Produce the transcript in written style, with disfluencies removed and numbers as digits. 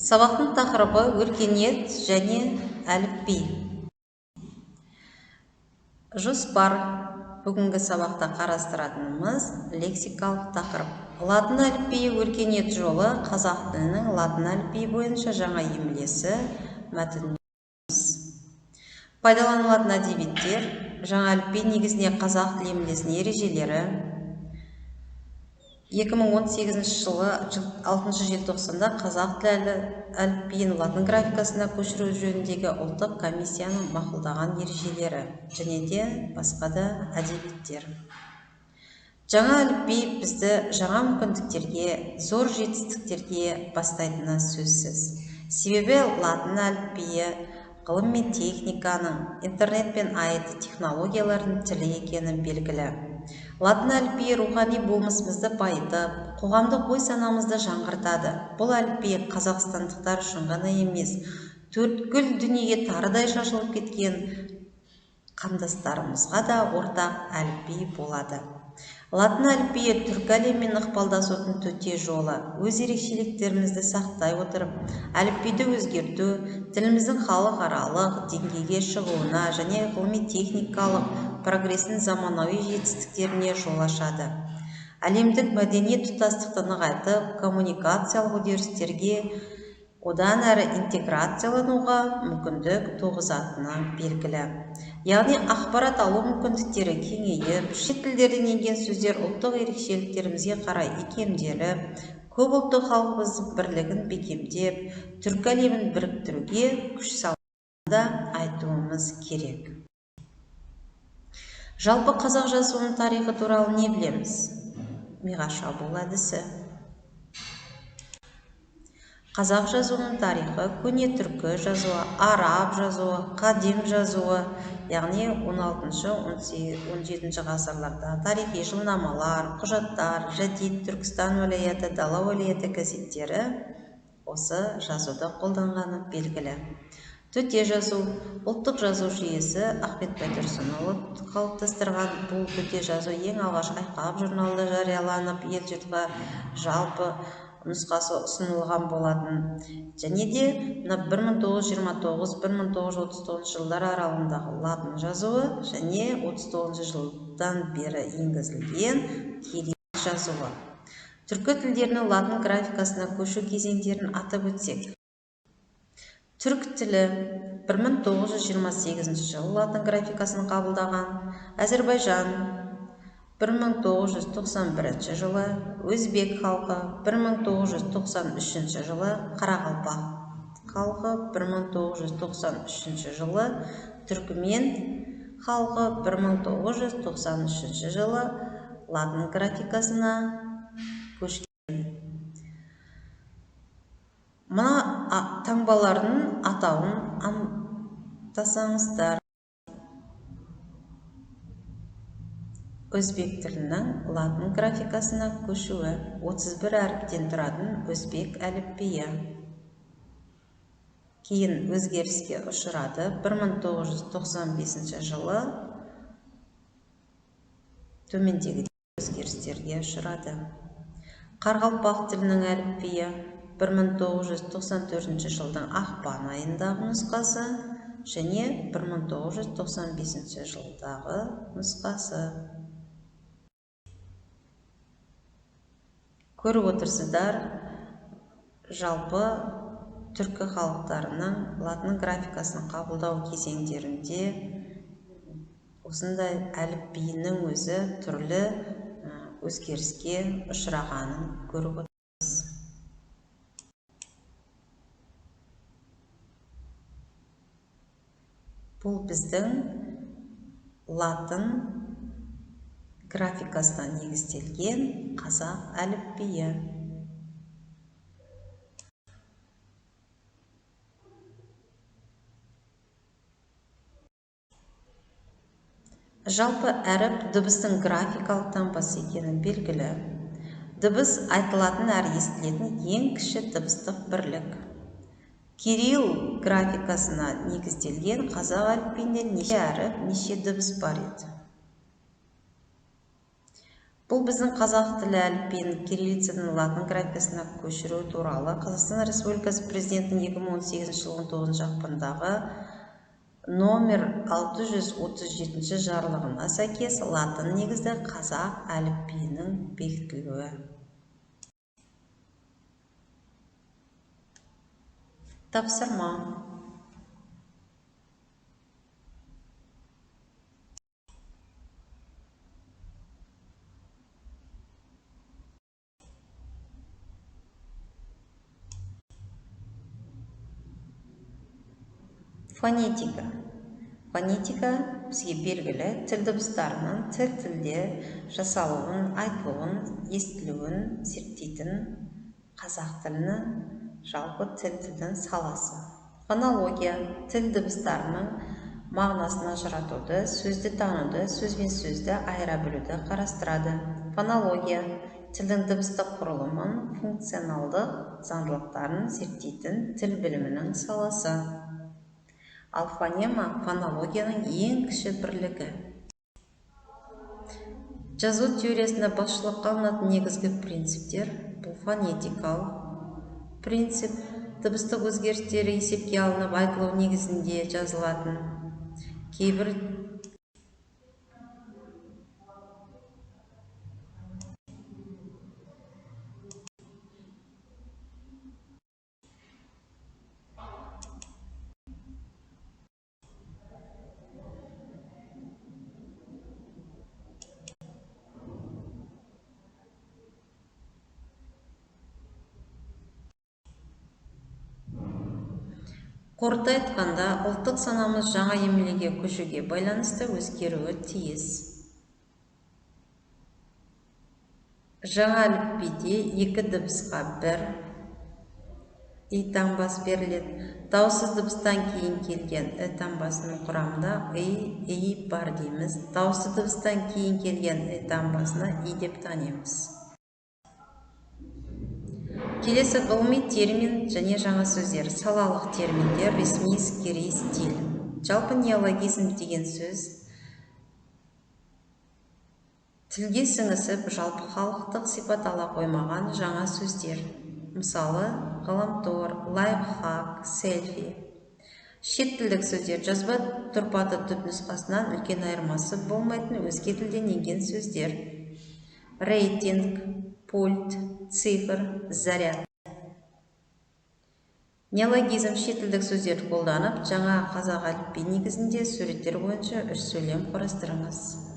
Сабақтың тақырыбы өркениет және әліпби. Жоспар. Бүгінгі сабақта қарастыратынымыз лексикалық тақырып. Латын әліпбиі өркениет жолы қазақ тілінің латын әліпбиі бойынша жаңа емлесі мәтін. Пайдаланылатын әдебиеттер. Жаңа әліпби негізінде қазақ тілі емлесінің ережелері. 2018 жылы 6 желтоқсанда қазақ тілі әліпбиін латын графикасына көшіру жөніндегі ұлттық комиссияның мақұлдаған ережелері және де басқа да әдебиеттер. Жаңа әліпби бізді жаңа мүмкіндіктерге, зор жетістіктерге бастайтыны сөзсіз. Себебі латын әліпбиі ғылым мен техниканың, интернет пен IT технологиялардың тілі екені белгілі. Латын әліпбиі рухани болмысымызды байытып, қоғамдық ой-санамызды жаңғыртады. Бұл әліпби қазақстандықтар үшін ғана емес, төрткүл дүниеге тарыдай шашылып кеткен қандастарымызға да ортақ әліпби болады. Латын әліпбиі түркі әлеммен ықпалдасудың төте жолы. Өз ерекшеліктерімізді сақтай отырып, әліпбиді өзгерту, тіліміздің халықаралық деңгейге шығуына және ғылыми-техникалық прогрестің заманауи жетістіктеріне жол ашады. Әлемдік мәдени тұтастықты нығайтып, коммуникациялық үдерістерге одан әрі интеграциялануға мүмкіндік туғызатыны белгілі. Яғни ақпарат алу мүмкіндіктері кеңейіп, шет тілдерден енген сөздер ұлттық ерекшеліктерімізге қарай икемделіп, көп ұлтты халқымыздың бірлігін бекемдеп, түркі әлемін біріктіруге күш салатынын да айтуымыз керек. Жалпы қазақ жазуының тарихы туралы не білеміз? Миға шабуыл әдісі. Қазақ жазуының тарихы көне түркі жазуы, араб жазуы, қадим жазуы, яғни 16-17 ғасырларда тарихи жылнамалар, құжаттар, Жәдит, Түркістан уәлаяты, Дала уәлаяты газеттері осы жазуды қолданғаны белгілі. Төте жазу, ұлттық жазу жүйесі Ахмет Байтұрсынұлы қалыптастырған. Бұл төте жазу ең алғаш Айқап журналында жарияланып, ел жұртқа жалпы нұсқасы ұсынылған болатын. Және де 1929-1939 жылдар аралығындағы латын жазуы және 39 жылдан бері енгізілген кирилл жазуы. Түркі тілдерінің латын графикасына көшу кезеңдерін атап өтсек. Түрк тілі 1928 жылы латын графикасын қабылдаған. Әзірбайжан 1991 жылы, өзбек халқы 1993 жылы, қарақалпақ халқы 1993 жылы, түркімен халқы 1993 жылы латын графикасына көшкен. Мына таңбалардың атауын аңдасаңыздар. Өзбек тілінің латын графикасына көшуі 31 әріптен тұратын өзбек әліпбиі. Кейін өзгеріске ұшырады. 1995 жылы төмендегі өзгерістерге ұшырады. Қарақалпақ тілінің әліпбиі 1994 жылдың ақпан айындағы нұсқасы және 1995 жылдағы нұсқасы. Көріп отырсыздар, жалпы түркі халықтарының латын графикасын қабылдау кезеңдерінде осындай әліпбиінің өзі түрлі өзгеріске ұшырағанын көріп отырмыз. Бұл біздің латын графикасына негізделген қазақ әліпбиі. Жалпы әріп дыбыстың графикалық таңбасы екені белгілі. Дыбыс айтылатын әрі естілетін ең кіші дыбыстық бірлік. Кирилл графикасына негізделген қазақ әліпбиінде неше әріп, неше дыбыс бар еді. Бұл біздің қазақ тілі әліпбиін кириллицадан латын графикасына көшіру туралы Қазақстан Республикасы Президентінің 2018 жылдың 9 ақпандағы номер 637 жарлығына сәйкес латын негізді қазақ әліпбиінің бекітілуі. Тапсырма. Фонетика. Фонетика бізге белгілі тіл дыбыстарының тілде жасалуын, айтылуын, естілуін зерттейтін қазақ тілінің жалпы тілдің саласы. Фонология тіл дыбыстарының мағынасын ажыратуды, сөзді тануды, сөз бен сөзді айыра білуді қарастырады. Фонология тілдің дыбыстық құрылымын, функционалдық заңдылықтарын зерттейтін тіл білімінің саласы. Ал фонема фонологияның ең кіші бірлігі. Жазу теориясында басшылыққа алынатын негізгі принциптер бұл фонетикалық принцип, дыбыстық өзгерістері есепке алынып айтылу негізінде жазылатын. Кейбір қорыта айтқанда, ұлттық санамыз жаңа емлеге көшуге байланысты өзгеруі тиіс. Жаңа әліпбиде екі дыбысқа бір таңбасы беріледі. Дауыссыз дыбыстан кейін келген таңбасының құрамында и бар дейміз. Дауысты дыбыстан кейін келген таңбасына и деп танимыз. Келесі ғылыми термин және жаңа сөздер. Салалық терминдер, ресми, іскери, стиль. Жалпы неологизм деген сөз тілге сіңісіп, жалпы халықтық сипат ала қоймаған жаңа сөздер. Мысалы, ғаламтор, лайфхак, селфи. Шет тілдік сөздер жазба тұрпаты түпнұсқасынан үлкен айырмасы болмайтын өзге тілден енген сөздер. Рейтинг, пульт, цифр, заряд. Неологизм шет тілдік сөздерді қолданып, жаңа қазақ әліпби негізінде суреттер бойынша үш сөйлем құрастырыңыз.